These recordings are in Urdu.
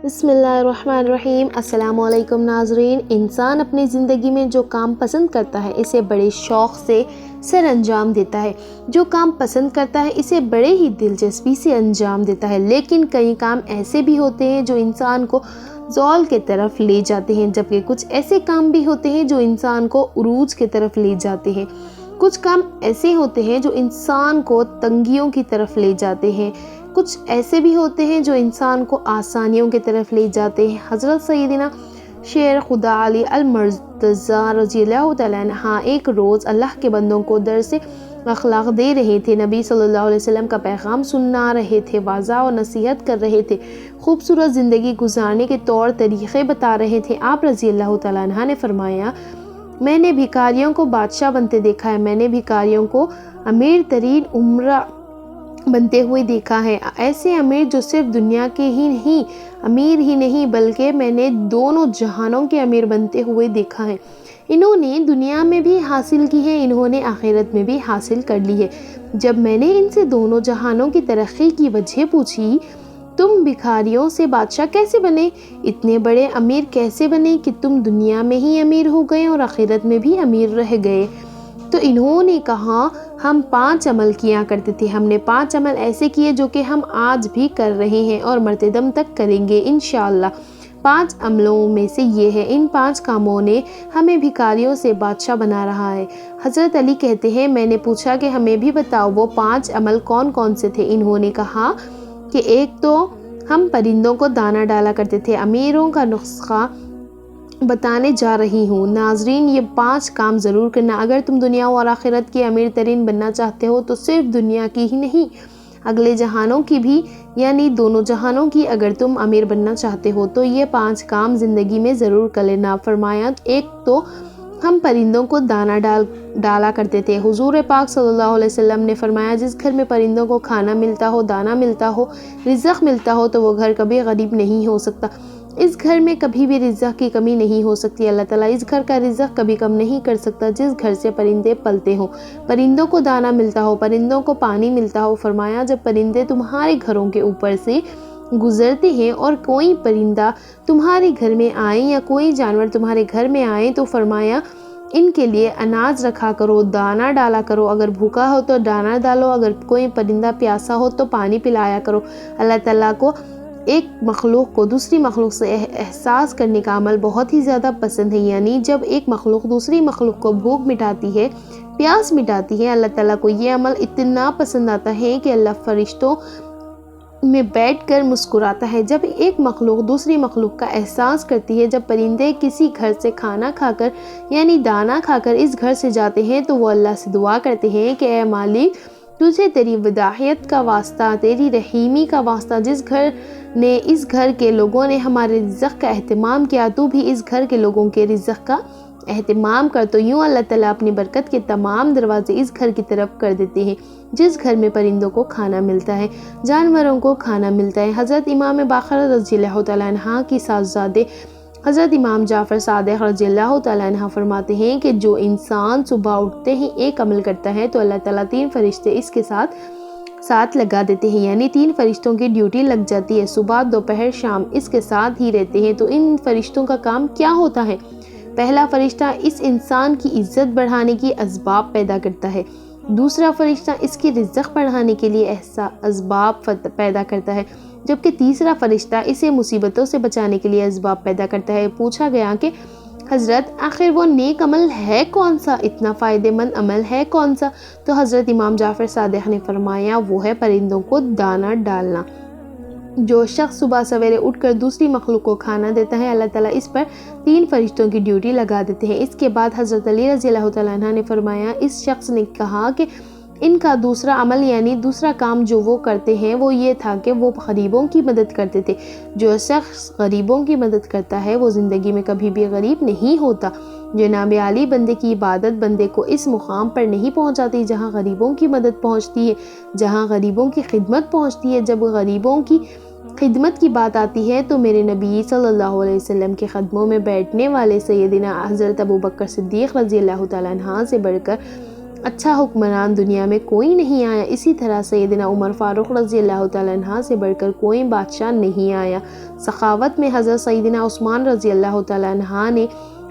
بسم اللہ الرحمن الرحیم۔ السلام علیکم ناظرین۔ انسان اپنی زندگی میں جو کام پسند کرتا ہے اسے بڑے شوق سے سر انجام دیتا ہے، جو کام پسند کرتا ہے اسے بڑے ہی دلچسپی سے انجام دیتا ہے، لیکن کئی کام ایسے بھی ہوتے ہیں جو انسان کو زوال کے طرف لے جاتے ہیں، جبکہ کچھ ایسے کام بھی ہوتے ہیں جو انسان کو عروج کے طرف لے جاتے ہیں۔ کچھ کام ایسے ہوتے ہیں جو انسان کو تنگیوں کی طرف لے جاتے ہیں، کچھ ایسے بھی ہوتے ہیں جو انسان کو آسانیوں کی طرف لے جاتے ہیں۔ حضرت سیدنا شیر خدا علی المرتضیٰ رضی اللہ تعالیٰ عنہ ایک روز اللہ کے بندوں کو درس اخلاق دے رہے تھے، نبی صلی اللہ علیہ وسلم کا پیغام سنا رہے تھے، واضح و نصیحت کر رہے تھے، خوبصورت زندگی گزارنے کے طور طریقے بتا رہے تھے۔ آپ رضی اللہ تعالیٰ عنہ نے فرمایا، میں نے بھکاریوں کو بادشاہ بنتے دیکھا ہے، میں نے بھکاریوں کو امیر ترین عمرہ بنتے ہوئے دیکھا ہے، ایسے امیر جو صرف دنیا کے ہی نہیں امیر ہی نہیں بلکہ میں نے دونوں جہانوں کے امیر بنتے ہوئے دیکھا ہے۔ انہوں نے دنیا میں بھی حاصل کی ہے، انہوں نے آخرت میں بھی حاصل کر لی ہے۔ جب میں نے ان سے دونوں جہانوں کی ترقی کی وجہ پوچھی، تم بھکاریوں سے بادشاہ کیسے بنے، اتنے بڑے امیر کیسے بنے کہ تم دنیا میں ہی امیر ہو گئے اور آخرت میں بھی امیر رہ گئے؟ تو انہوں نے کہا، ہم 5 عمل کیا کرتے تھے، ہم نے 5 عمل ایسے کیے جو کہ ہم آج بھی کر رہے ہیں اور مرتے دم تک کریں گے انشاءاللہ۔ 5 عملوں میں سے یہ ہے، ان 5 کاموں نے ہمیں بھکاریوں سے بادشاہ بنا رہا ہے۔ حضرت علی کہتے ہیں، میں نے پوچھا کہ ہمیں بھی بتاؤ وہ 5 عمل کون کون سے تھے؟ انہوں نے کہا کہ ایک تو ہم پرندوں کو دانہ ڈالا کرتے تھے۔ امیروں کا نسخہ بتانے جا رہی ہوں، ناظرین یہ 5 کام ضرور کرنا۔ اگر تم دنیا اور آخرت کے امیر ترین بننا چاہتے ہو تو صرف دنیا کی ہی نہیں، اگلے جہانوں کی بھی، یعنی دونوں جہانوں کی اگر تم امیر بننا چاہتے ہو تو یہ 5 کام زندگی میں ضرور کر لینا۔ فرمایا، ایک تو ہم پرندوں کو دانہ ڈالا کرتے تھے۔ حضور پاک صلی اللہ علیہ وسلم نے فرمایا، جس گھر میں پرندوں کو کھانا ملتا ہو، دانہ ملتا ہو، رزق ملتا ہو تو وہ گھر کبھی غریب نہیں ہو سکتا، اس گھر میں کبھی بھی رزق کی کمی نہیں ہو سکتی۔ اللہ تعالیٰ اس گھر کا رزق کبھی کم نہیں کر سکتا جس گھر سے پرندے پلتے ہوں، پرندوں کو دانہ ملتا ہو، پرندوں کو پانی ملتا ہو۔ فرمایا، جب پرندے تمہارے گھروں کے اوپر سے گزرتے ہیں اور کوئی پرندہ تمہارے گھر میں آئے یا کوئی جانور تمہارے گھر میں آئے تو فرمایا ان کے لیے اناج رکھا کرو، دانہ ڈالا کرو، اگر بھوکا ہو تو دانہ ڈالو، اگر کوئی پرندہ پیاسا ہو تو پانی پلایا کرو۔ اللہ تعالیٰ کو ایک مخلوق کو دوسری مخلوق سے احساس کرنے کا عمل بہت ہی زیادہ پسند ہے، یعنی جب ایک مخلوق دوسری مخلوق کو بھوک مٹاتی ہے، پیاس مٹاتی ہے، اللہ تعالیٰ کو یہ عمل اتنا پسند آتا ہے کہ اللہ فرشتوں میں بیٹھ کر مسکراتا ہے۔ جب ایک مخلوق دوسری مخلوق کا احساس کرتی ہے، جب پرندے کسی گھر سے کھانا کھا کر یعنی دانہ کھا کر اس گھر سے جاتے ہیں تو وہ اللہ سے دعا کرتے ہیں کہ اے مالک، تجھے تیری وداعیت کا واسطہ، تیری رحیمی کا واسطہ، جس گھر نے اس گھر کے لوگوں نے ہمارے رزق کا اہتمام کیا، تو بھی اس گھر کے لوگوں کے رزق کا اہتمام کر۔ تو یوں اللہ تعالیٰ اپنی برکت کے تمام دروازے اس گھر کی طرف کر دیتے ہیں جس گھر میں پرندوں کو کھانا ملتا ہے، جانوروں کو کھانا ملتا ہے۔ حضرت امام باقر رضی اللہ تعالیٰ عنہ کی صاحبزادے حضرت امام جعفر صادق رضی اللہ تعالیٰ عنہ فرماتے ہیں کہ جو انسان صبح اٹھتے ہی ایک عمل کرتا ہے تو اللہ تعالیٰ 3 فرشتے اس کے ساتھ لگا دیتے ہیں، یعنی 3 فرشتوں کی ڈیوٹی لگ جاتی ہے، صبح دوپہر شام اس کے ساتھ ہی رہتے ہیں۔ تو ان فرشتوں کا کام کیا ہوتا ہے؟ پہلا فرشتہ اس انسان کی عزت بڑھانے کی اسباب پیدا کرتا ہے، دوسرا فرشتہ اس کی رزق بڑھانے کے لیے اسباب پیدا کرتا ہے، جبکہ تیسرا فرشتہ اسے مصیبتوں سے بچانے کے لیے اسباب پیدا کرتا ہے۔ پوچھا گیا کہ حضرت آخر وہ نیک عمل ہے کون سا، اتنا فائدہ مند عمل ہے کون سا؟ تو حضرت امام جعفر صادق نے فرمایا، وہ ہے پرندوں کو دانہ ڈالنا۔ جو شخص صبح سویرے اٹھ کر دوسری مخلوق کو کھانا دیتا ہے، اللہ تعالیٰ اس پر 3 فرشتوں کی ڈیوٹی لگا دیتے ہیں۔ اس کے بعد حضرت علی رضی اللہ تعالیٰ عنہ نے فرمایا، اس شخص نے کہا کہ ان کا دوسرا عمل یعنی دوسرا کام جو وہ کرتے ہیں وہ یہ تھا کہ وہ غریبوں کی مدد کرتے تھے۔ جو شخص غریبوں کی مدد کرتا ہے وہ زندگی میں کبھی بھی غریب نہیں ہوتا۔ جناب عالی بندے کی عبادت بندے کو اس مقام پر نہیں پہنچاتی جہاں غریبوں کی مدد پہنچتی ہے، جہاں غریبوں کی خدمت پہنچتی ہے۔ جب غریبوں کی خدمت کی بات آتی ہے تو میرے نبی صلی اللہ علیہ وسلم کے قدموں میں بیٹھنے والے سیدنا حضرت ابوبکر صدیق رضی اللہ تعالیٰ عنہ سے بڑھ کر اچھا حکمران دنیا میں کوئی نہیں آیا، اسی طرح سیدنا عمر فاروق رضی اللہ تعالیٰ عنہ سے بڑھ کر کوئی بادشاہ نہیں آیا، سخاوت میں حضرت سیدنا عثمان رضی اللہ تعالیٰ عنہ نے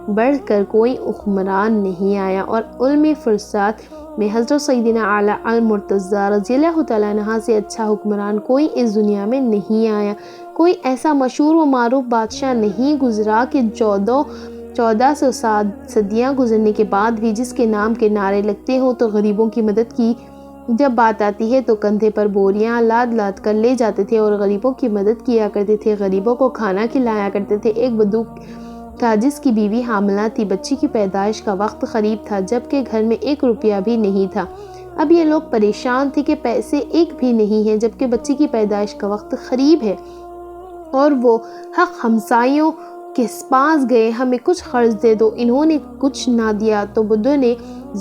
بڑھ کر کوئی حکمران نہیں آیا، اور علم فرسات میں حضرت سیدنا اعلیٰ المرتضیٰ رضی اللہ تعالیٰ عنہ سے اچھا حکمران کوئی اس دنیا میں نہیں آیا۔ کوئی ایسا مشہور و معروف بادشاہ نہیں گزرا کہ 1400 صدیاں گزرنے کے بعد بھی جس کے نام کے نعرے لگتے ہوں تو غریبوں کی مدد کی جب بات آتی ہے تو کندھے پر بوریاں لاد لاد کر لے جاتے تھے اور غریبوں کی مدد کیا کرتے تھے، غریبوں کو کھانا کھلایا کرتے تھے۔ ایک بدو تھا جس کی بیوی حاملہ تھی، بچی کی پیدائش کا وقت قریب تھا جبکہ گھر میں 1 روپیہ بھی نہیں تھا۔ اب یہ لوگ پریشان تھے کہ پیسے ایک بھی نہیں ہیں جبکہ بچی کی پیدائش کا وقت قریب ہے، اور وہ حق ہمسایوں کے پاس گئے، ہمیں کچھ قرض دے دو۔ انہوں نے کچھ نہ دیا تو بدو نے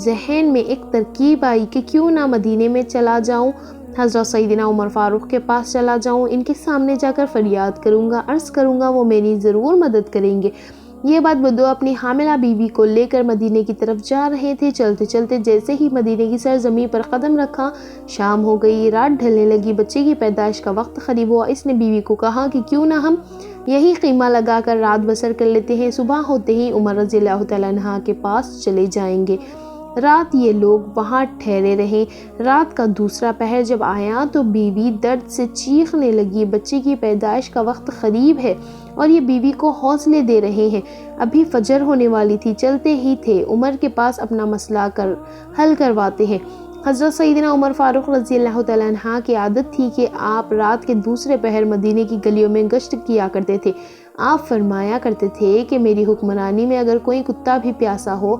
ذہن میں ایک ترکیب آئی کہ کیوں نہ مدینے میں چلا جاؤں، حضرت سیدنا عمر فاروق کے پاس چلا جاؤں، ان کے سامنے جا کر فریاد کروں گا، عرض کروں گا، وہ میری ضرور مدد کریں گے۔ یہ بات بدو اپنی حاملہ بیوی کو لے کر مدینے کی طرف جا رہے تھے۔ چلتے چلتے جیسے ہی مدینے کی سرزمین پر قدم رکھا، شام ہو گئی، رات ڈھلنے لگی، بچے کی پیدائش کا وقت قریب ہوا۔ اس نے بیوی کو کہا کہ کیوں نہ ہم یہی خیمہ لگا کر رات بسر کر لیتے ہیں، صبح ہوتے ہی عمر رضی اللہ تعالیٰ عنہ کے پاس چلے جائیں گے۔ رات یہ لوگ وہاں ٹھہرے رہے۔ رات کا دوسرا پہر جب آیا تو بیوی درد سے چیخنے لگی، بچے کی پیدائش کا وقت قریب ہے، اور یہ بیوی کو حوصلے دے رہے ہیں، ابھی فجر ہونے والی تھی۔ چلتے ہی تھے عمر کے پاس اپنا مسئلہ حل کرواتے ہیں۔ حضرت سیدنا عمر فاروق رضی اللہ تعالیٰ عنہ کی عادت تھی کہ آپ رات کے دوسرے پہر مدینے کی گلیوں میں گشت کیا کرتے تھے۔ آپ فرمایا کرتے تھے کہ میری حکمرانی میں اگر کوئی کتا بھی پیاسا ہو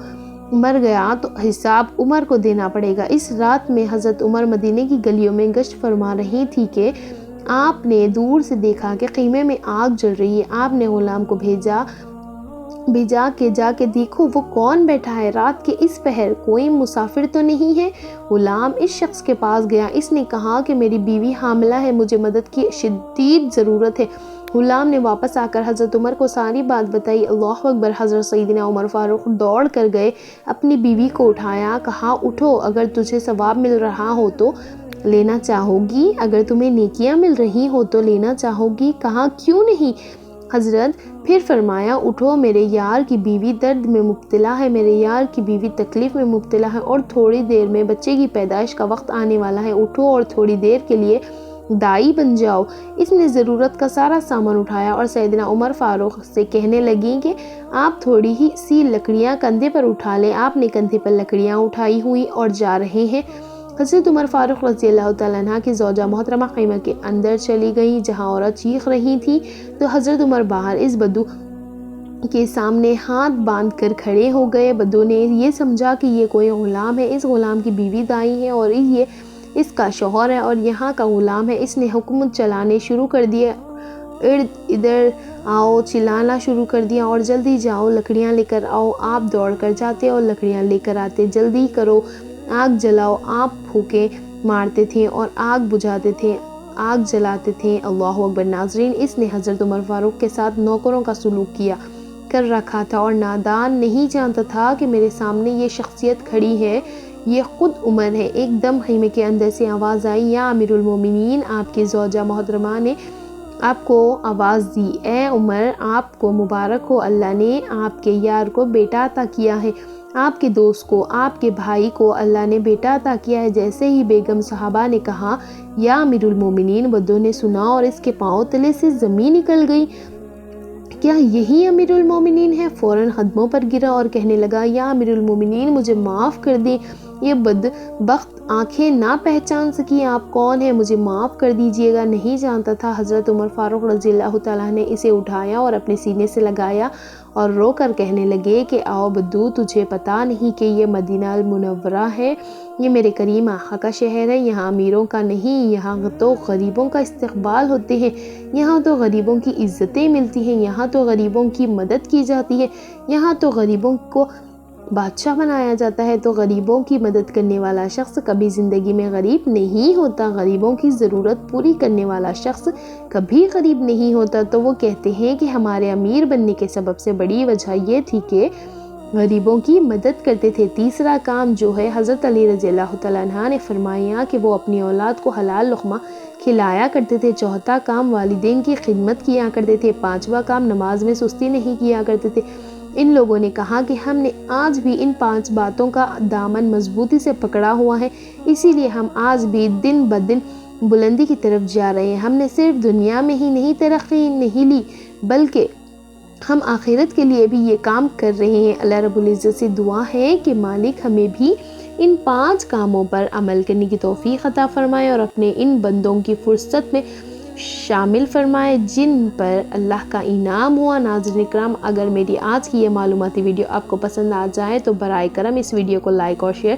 مر گیا تو حساب عمر کو دینا پڑے گا۔ اس رات میں حضرت عمر مدینے کی گلیوں میں گشت فرما رہی تھی کہ آپ نے دور سے دیکھا کہ خیمے میں آگ جل رہی ہے۔ آپ نے غلام کو بھیجا کہ جا کے دیکھو وہ کون بیٹھا ہے، رات کے اس پہر کوئی مسافر تو نہیں ہے۔ غلام اس شخص کے پاس گیا، اس نے کہا کہ میری بیوی حاملہ ہے، مجھے مدد کی شدید ضرورت ہے۔ غلام نے واپس آ کر حضرت عمر کو ساری بات بتائی۔ اللہ اکبر! حضرت سیدنا عمر فاروق دوڑ کر گئے، اپنی بیوی کو اٹھایا، کہا اٹھو، اگر تجھے ثواب مل رہا ہو تو لینا چاہو گی، اگر تمہیں نیکیاں مل رہی ہو تو لینا چاہو گی؟ کہا کیوں نہیں حضرت؟ پھر فرمایا اٹھو، میرے یار کی بیوی درد میں مبتلا ہے، میرے یار کی بیوی تکلیف میں مبتلا ہے، اور تھوڑی دیر میں بچے کی پیدائش کا وقت آنے والا ہے، اٹھو اور تھوڑی دیر کے لیے دائی بن جاؤ۔ اس نے ضرورت کا سارا سامان اٹھایا اور سیدنا عمر فاروق سے کہنے لگی کہ آپ تھوڑی ہی سی لکڑیاں کندھے پر اٹھا لیں۔ آپ نے کندھے پر لکڑیاں اٹھائی ہوئی اور جا رہے ہیں۔ حضرت عمر فاروق رضی اللہ تعالیٰ عنہ کی زوجہ محترمہ خیمہ کے اندر چلی گئی جہاں عورت چیخ رہی تھی، تو حضرت عمر باہر اس بدو کے سامنے ہاتھ باندھ کر کھڑے ہو گئے۔ بدو نے یہ سمجھا کہ یہ کوئی غلام ہے، اس غلام کی بیوی دائی ہے اور یہ اس کا شوہر ہے اور یہاں کا غلام ہے۔ اس نے حکم چلانے شروع کر دیے، ادھر آؤ چلانا شروع کر دیا، اور جلدی جاؤ لکڑیاں لے کر آؤ۔ آپ دوڑ کر جاتے اور لکڑیاں لے کر آتے، جلدی کرو، آگ جلاؤ۔ آپ پھونکے مارتے تھے اور آگ بجھاتے تھے، آگ جلاتے تھے۔ اللہ اکبر! ناظرین، اس نے حضرت عمر فاروق کے ساتھ نوکروں کا سلوک کیا کر رکھا تھا، اور نادان نہیں جانتا تھا کہ میرے سامنے یہ شخصیت کھڑی ہے، یہ خود عمر ہے۔ ایک دم خیمے کے اندر سے آواز آئی، یا امیر المومنین! آپ کی زوجہ محترمہ نے آپ کو آواز دی، اے عمر، آپ کو مبارک ہو، اللہ نے آپ کے یار کو بیٹا عطا کیا ہے، آپ کے دوست کو، آپ کے بھائی کو اللہ نے بیٹا عطا کیا ہے۔ جیسے ہی بیگم صاحبہ نے کہا یا امیر المومنین، بدو نے سنا اور اس کے پاؤں تلے سے زمین نکل گئی۔ کیا یہی امیر المومنین ہے؟ فوراً قدموں پر گرا اور کہنے لگا، یا امیر المومنین، مجھے معاف کر دیں، یہ بدبخت آنکھیں نہ پہچان سکی، آپ کون ہیں؟ مجھے معاف کر دیجیے گا، نہیں جانتا تھا۔ حضرت عمر فاروق رضی اللہ تعالیٰ نے اسے اٹھایا اور اپنے سینے سے لگایا اور رو کر کہنے لگے کہ آؤ بدو، تجھے پتہ نہیں کہ یہ مدینہ المنورہ ہے، یہ میرے کریم آقا کا شہر ہے، یہاں امیروں کا نہیں، یہاں تو غریبوں کا استقبال ہوتے ہیں، یہاں تو غریبوں کی عزتیں ملتی ہیں، یہاں تو غریبوں کی مدد کی جاتی ہے، یہاں تو غریبوں کو بادشاہ بنایا جاتا ہے۔ تو غریبوں کی مدد کرنے والا شخص کبھی زندگی میں غریب نہیں ہوتا، غریبوں کی ضرورت پوری کرنے والا شخص کبھی غریب نہیں ہوتا۔ تو وہ کہتے ہیں کہ ہمارے امیر بننے کے سبب سے بڑی وجہ یہ تھی کہ غریبوں کی مدد کرتے تھے۔ تیسرا کام جو ہے حضرت علی رضی اللہ تعالیٰ عنہ نے فرمایا کہ وہ اپنی اولاد کو حلال لقمہ کھلایا کرتے تھے۔ چوتھا کام والدین کی خدمت کیا کرتے تھے۔ پانچواں کام نماز میں سستی نہیں کیا کرتے تھے۔ ان لوگوں نے کہا کہ ہم نے آج بھی ان 5 باتوں کا دامن مضبوطی سے پکڑا ہوا ہے، اسی لیے ہم آج بھی دن بدن بلندی کی طرف جا رہے ہیں۔ ہم نے صرف دنیا میں ہی نہیں ترقی نہیں لی بلکہ ہم آخرت کے لیے بھی یہ کام کر رہے ہیں۔ اللہ رب العزت سے دعا ہے کہ مالک ہمیں بھی ان 5 کاموں پر عمل کرنے کی توفیق عطا فرمائے اور اپنے ان بندوں کی فرصت میں شامل فرمائے جن پر اللہ کا انعام ہوا۔ ناظرین کرام، اگر میری آج کی یہ معلوماتی ویڈیو آپ کو پسند آ جائے تو برائے کرم اس ویڈیو کو لائک اور شیئر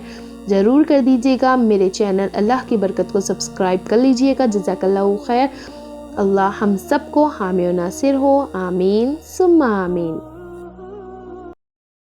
ضرور کر دیجیے گا۔ میرے چینل اللہ کی برکت کو سبسکرائب کر لیجیے گا۔ جزاک اللہ خیر۔ اللہ ہم سب کو حامی و ناصر ہو، آمین ثم آمین۔